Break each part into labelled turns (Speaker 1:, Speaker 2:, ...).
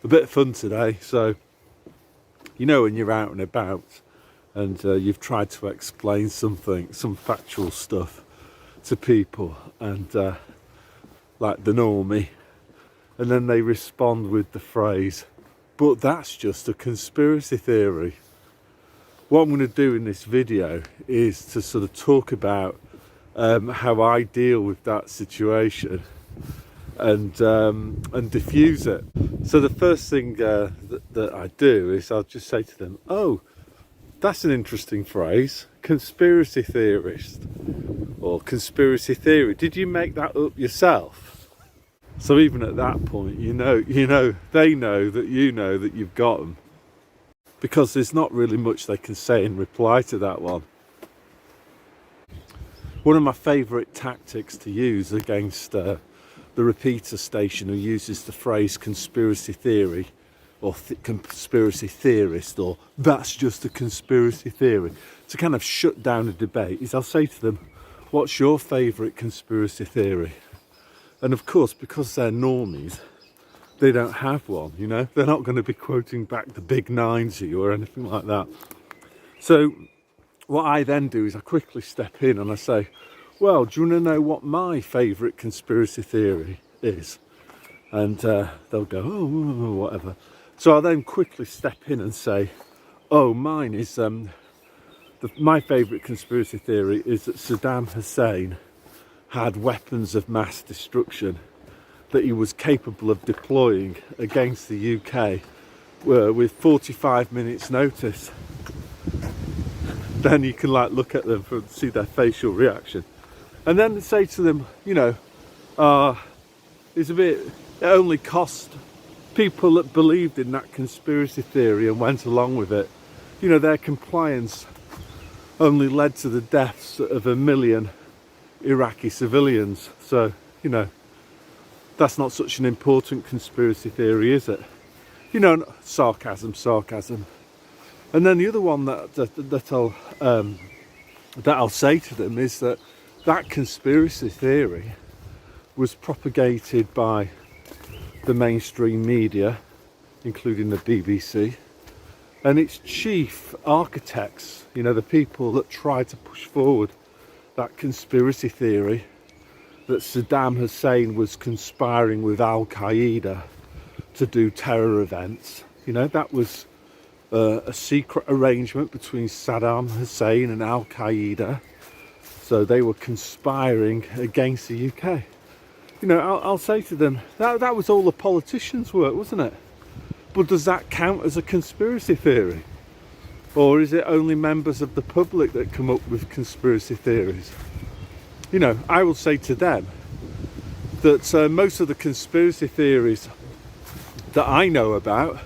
Speaker 1: a bit of fun today. So, you know, when you're out and about and you've tried to explain something, some factual stuff to people, and like the normie, and then they respond with the phrase, but that's just a conspiracy theory. What I'm going to do in this video is to sort of talk about how I deal with that situation and diffuse it. So the first thing that I do is I'll just say to them, oh, that's an interesting phrase, conspiracy theorist, or conspiracy theory. Did you make that up yourself? So even at that point, they know that you know that you've got them, because there's not really much they can say in reply to that one. One of my favourite tactics to use against the repeater station who uses the phrase conspiracy theory or conspiracy theorist, or that's just a conspiracy theory, to kind of shut down a debate, is I'll say to them, what's your favourite conspiracy theory? And of course, because they're normies, they don't have one, you know. They're not going to be quoting back the big 90 or anything like that. So what I then do is I quickly step in and I say, well, do you want to know what my favourite conspiracy theory is? And they'll go, oh, whatever. So I then quickly step in and say, oh, mine is, my favourite conspiracy theory is that Saddam Hussein had weapons of mass destruction that he was capable of deploying against the UK with 45 minutes notice. Then you can like look at them and see their facial reaction. And then say to them, you know, it only cost people that believed in that conspiracy theory and went along with it, you know, their compliance only led to the deaths of 1 million Iraqi civilians. So, you know, that's not such an important conspiracy theory, is it? You know, sarcasm. And then the other one that I'll say to them is that conspiracy theory was propagated by the mainstream media, including the BBC, and its chief architects, you know, the people that tried to push forward that conspiracy theory that Saddam Hussein was conspiring with Al-Qaeda to do terror events. You know, that was a secret arrangement between Saddam Hussein and Al-Qaeda. So they were conspiring against the UK. You know, I'll say to them, that was all the politicians' work, wasn't it? But does that count as a conspiracy theory? Or is it only members of the public that come up with conspiracy theories? You know, I will say to them that most of the conspiracy theories that I know about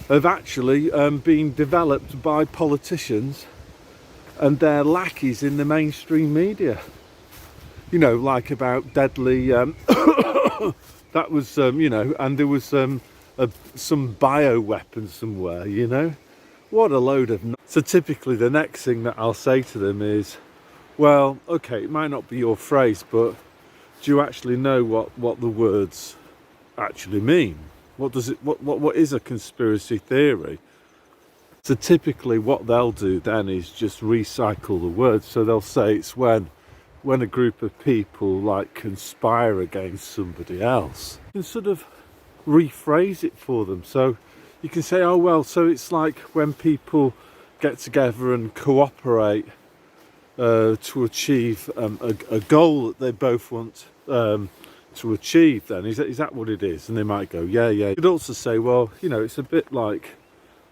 Speaker 1: have actually been developed by politicians and their lackeys in the mainstream media. You know, like about deadly, that was, you know, and there was some bioweapon somewhere, you know. What a load of... So typically the next thing that I'll say to them is, well, okay, it might not be your phrase, but do you actually know what the words actually mean? What is a conspiracy theory? So typically what they'll do then is just recycle the words. So they'll say it's when a group of people like conspire against somebody else. You can sort of rephrase it for them. So you can say, oh well, so it's like when people get together and cooperate to achieve a goal that they both want to achieve. Then is that what it is? And they might go, yeah. You could also say, well, you know, it's a bit like,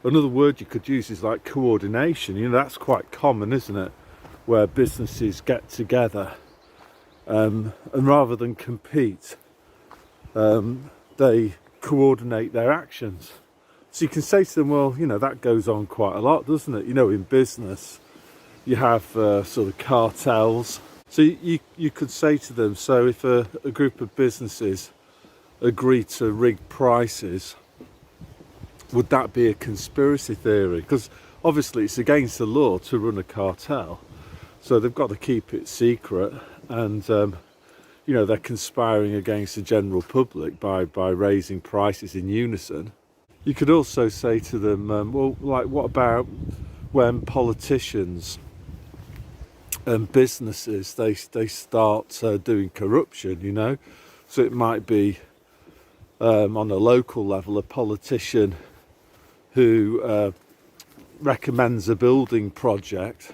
Speaker 1: another word you could use is like coordination. You know, that's quite common, isn't it? Where businesses get together and rather than compete, they coordinate their actions. So you can say to them, well, you know, that goes on quite a lot, doesn't it? You know, in business you have sort of cartels. So you could say to them, so if a group of businesses agree to rig prices, would that be a conspiracy theory? Because obviously it's against the law to run a cartel, so they've got to keep it secret, and they're conspiring against the general public by raising prices in unison. You could also say to them, well, like, what about when politicians and businesses, they start doing corruption, So it might be on a local level, a politician who recommends a building project,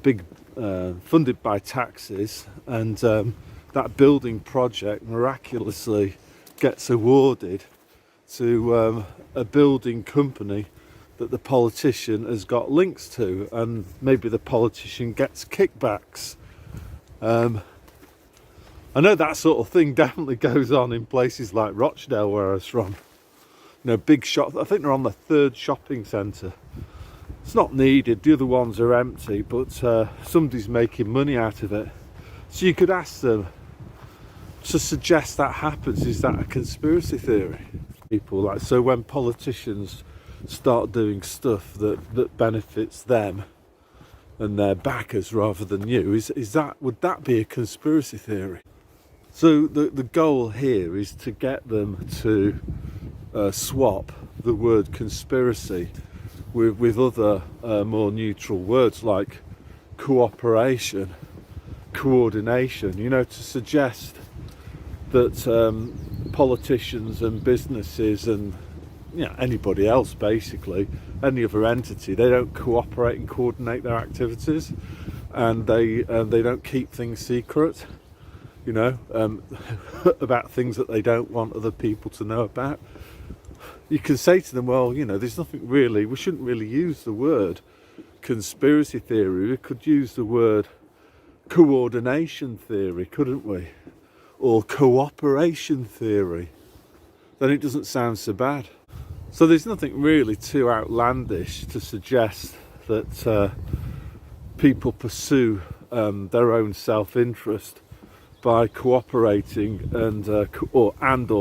Speaker 1: big, funded by taxes, and that building project miraculously gets awarded to a building company that the politician has got links to, and maybe the politician gets kickbacks. I know that sort of thing definitely goes on in places like Rochdale, where I was from. Big shop. I think they're on the 3rd shopping centre. It's not needed, the other ones are empty, but somebody's making money out of it. So you could ask them, to suggest that happens, is that a conspiracy theory? People so when politicians start doing stuff that benefits them and their backers rather than you, would that be a conspiracy theory? So the goal here is to get them to swap the word conspiracy with other more neutral words like cooperation, coordination, to suggest that politicians and businesses and anybody else, basically any other entity, they don't cooperate and coordinate their activities, and they don't keep things secret, about things that they don't want other people to know about. You can say to them, well, there's nothing really, we shouldn't really use the word conspiracy theory, we could use the word coordination theory, couldn't we? Or cooperation theory. Then it doesn't sound so bad. So there's nothing really too outlandish to suggest that people pursue their own self-interest by cooperating and or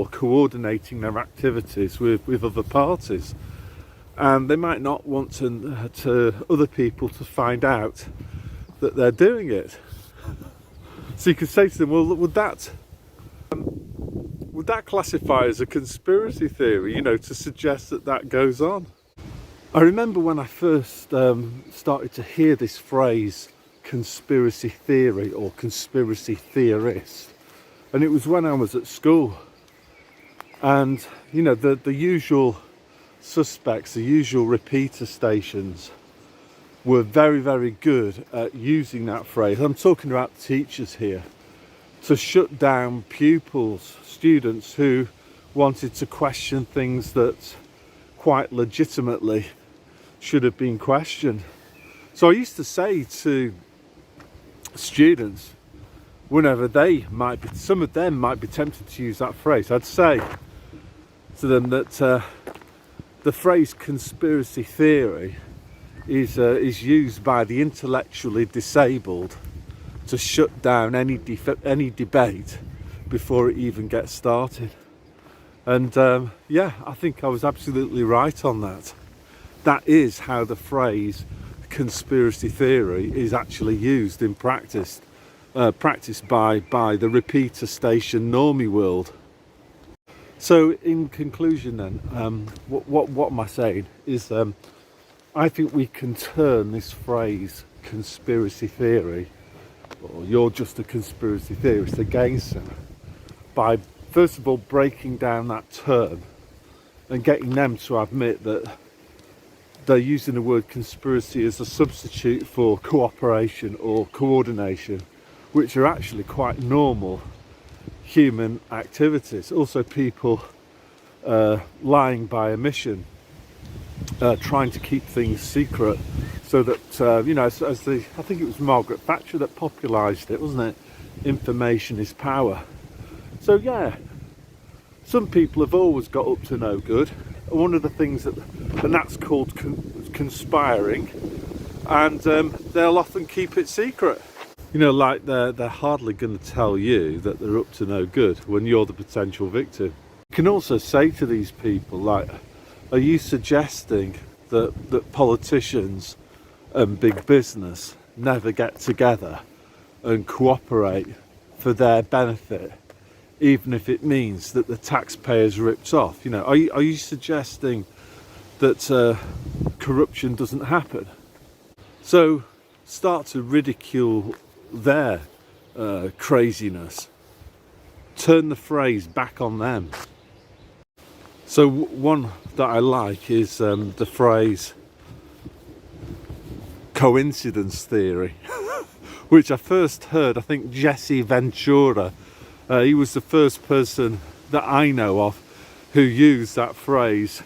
Speaker 1: coordinating their activities with other parties, and they might not want to other people to find out that they're doing it. So you could say to them, well, would that classify as a conspiracy theory, to suggest that goes on? I remember when I first started to hear this phrase conspiracy theory or conspiracy theorist, and it was when I was at school, and the usual suspects, the usual repeater stations were very, very good at using that phrase. I'm talking about teachers here, to shut down pupils, students who wanted to question things that quite legitimately should have been questioned. So I used to say to students, whenever some of them might be tempted to use that phrase, I'd say to them that the phrase conspiracy theory is used by the intellectually disabled to shut down any debate before it even gets started. And I think I was absolutely right on that. That is how the phrase conspiracy theory is actually used in practice, practiced by the repeater station normie world. So in conclusion then, what am I saying is I think we can turn this phrase conspiracy theory, or you're just a conspiracy theorist, against them by first of all breaking down that term and getting them to admit that they're using the word conspiracy as a substitute for cooperation or coordination, which are actually quite normal human activities. Also people lying by omission, trying to keep things secret, so that I think it was Margaret Thatcher that popularised it, wasn't it? Information is power. So yeah, some people have always got up to no good. One of the things and that's called conspiring, and they'll often keep it secret. Like they're hardly going to tell you that they're up to no good when you're the potential victim. You can also say to these people, like, are you suggesting that politicians and big business never get together and cooperate for their benefit, even if it means that the taxpayers ripped off. You know, are you suggesting that corruption doesn't happen? So start to ridicule their craziness. Turn the phrase back on them. So one that I like is the phrase coincidence theory, which I first heard, I think, Jesse Ventura. He was the first person that I know of who used that phrase,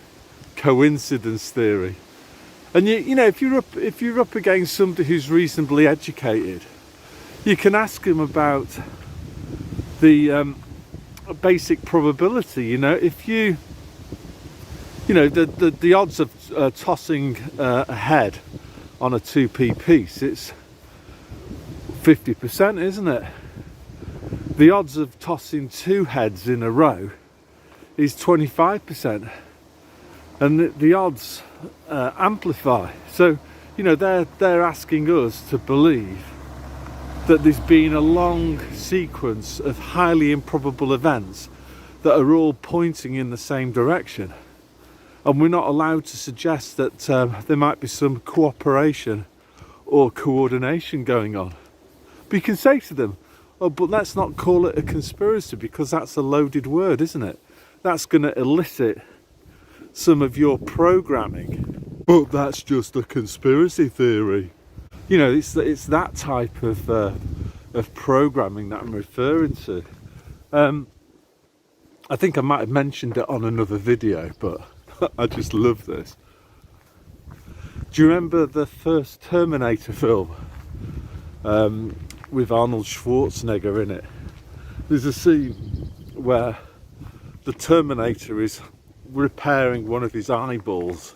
Speaker 1: coincidence theory. And you know, if you're up against somebody who's reasonably educated, you can ask him about the basic probability. You know, if you know the odds of tossing a head on a 2p piece, it's 50%, isn't it? The odds of tossing two heads in a row is 25%, and the odds amplify. So, you know, they're asking us to believe that there's been a long sequence of highly improbable events that are all pointing in the same direction, and we're not allowed to suggest that there might be some cooperation or coordination going on. But you can say to them, oh, but let's not call it a conspiracy, because that's a loaded word, isn't it? That's going to elicit some of your programming. But that's just a conspiracy theory. You know, it's that type of programming that I'm referring to. I think I might have mentioned it on another video, but I just love this. Do you remember the first Terminator film? With Arnold Schwarzenegger in it. There's a scene where the Terminator is repairing one of his eyeballs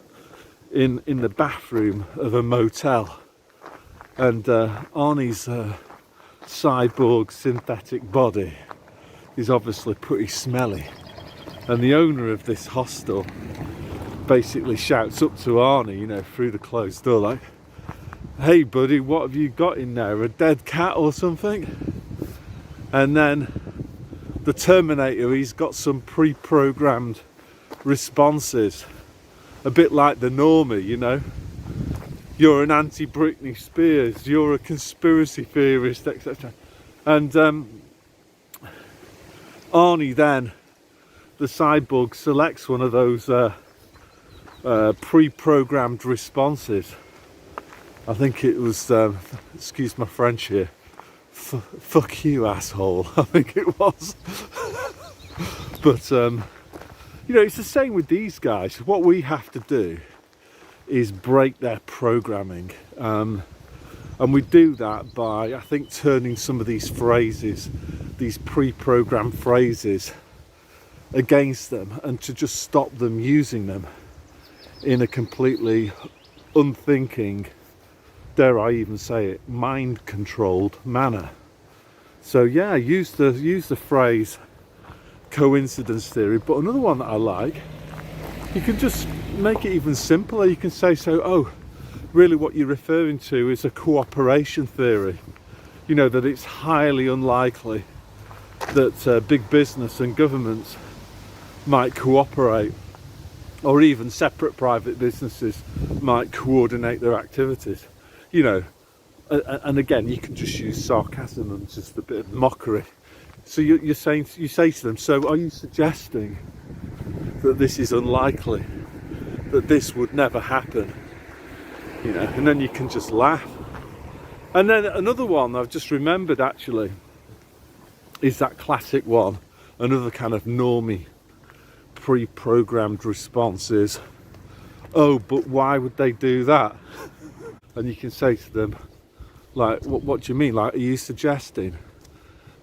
Speaker 1: in the bathroom of a motel, and Arnie's cyborg synthetic body is obviously pretty smelly, and the owner of this hostel basically shouts up to Arnie, you know, through the closed door, like, hey buddy, what have you got in there, a dead cat or something? And then the Terminator, he's got some pre-programmed responses, a bit like the normie, you know, you're an anti-Britney Spears, you're a conspiracy theorist, etc. And Arnie then, the cyborg, selects one of those pre-programmed responses. I think it was, excuse my French here, fuck you asshole, I think it was. But, you know, it's the same with these guys. What we have to do is break their programming. And we do that by, I think, turning some of these phrases, these pre-programmed phrases, against them, and to just stop them using them in a completely unthinking, dare I even say it, mind-controlled manner. So yeah, use the phrase coincidence theory. But another one that I like, you can just make it even simpler. You can say, so, oh, really what you're referring to is a cooperation theory. You know, that it's highly unlikely that big business and governments might cooperate, or even separate private businesses might coordinate their activities. You know, and again, you can just use sarcasm and just a bit of mockery. So you say to them, so are you suggesting that this is unlikely, that this would never happen? You know, and then you can just laugh. And then another one I've just remembered actually is that classic one, another kind of normie pre-programmed response is, oh, but why would they do that? And you can say to them, like, what do you mean? Like, are you suggesting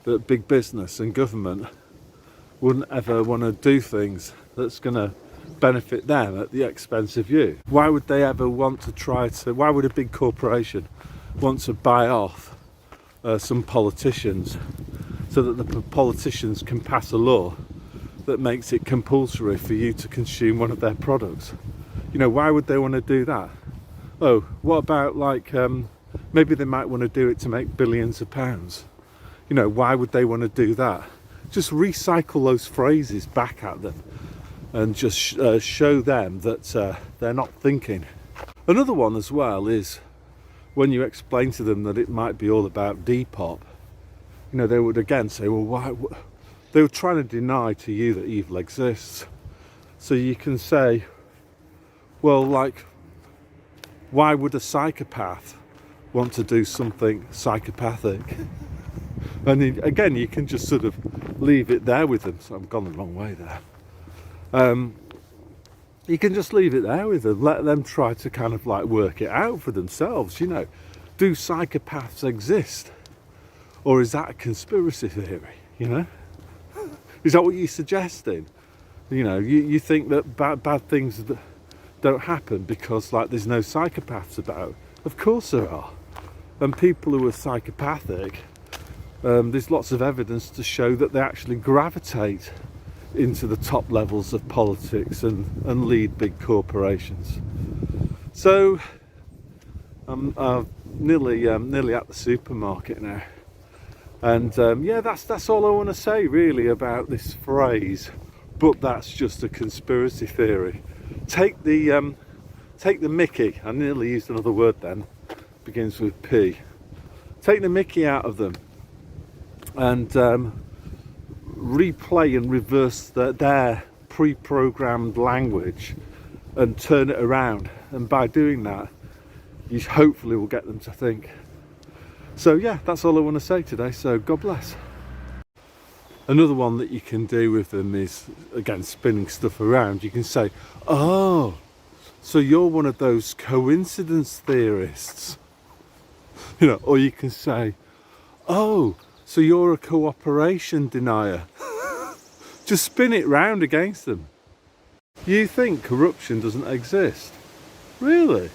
Speaker 1: that big business and government wouldn't ever want to do things that's going to benefit them at the expense of you? Why would they ever want to why would a big corporation want to buy off some politicians so that the politicians can pass a law that makes it compulsory for you to consume one of their products? You know, why would they want to do that? Oh, what about, like, maybe they might want to do it to make billions of pounds. You know, why would they want to do that? Just recycle those phrases back at them and just show them that they're not thinking. Another one as well is when you explain to them that it might be all about Depop, you know, they would again say, well, why? They were trying to deny to you that evil exists. So you can say, well, like, why would a psychopath want to do something psychopathic? And again, you can just sort of leave it there with them. So I've gone the wrong way there. You can just leave it there with them, let them try to kind of like work it out for themselves, you know. Do psychopaths exist? Or is that a conspiracy theory, you know? Is that what you're suggesting? You know, you think that bad things don't happen because like there's no psychopaths about. Of course there are. And people who are psychopathic, there's lots of evidence to show that they actually gravitate into the top levels of politics and lead big corporations. So I'm nearly at the supermarket now, and yeah, that's all I want to say really about this phrase. But that's just a conspiracy theory. Take the Mickey. I nearly used another word then. Begins with P. Take the Mickey out of them, and replay and reverse their pre-programmed language and turn it around, and by doing that you hopefully will get them to think. So yeah, that's all I want to say today, so God bless. Another one that you can do with them is, again, spinning stuff around. You can say, oh, so you're one of those coincidence theorists, you know, or you can say, oh, so you're a cooperation denier. Just spin it round against them. You think corruption doesn't exist? Really?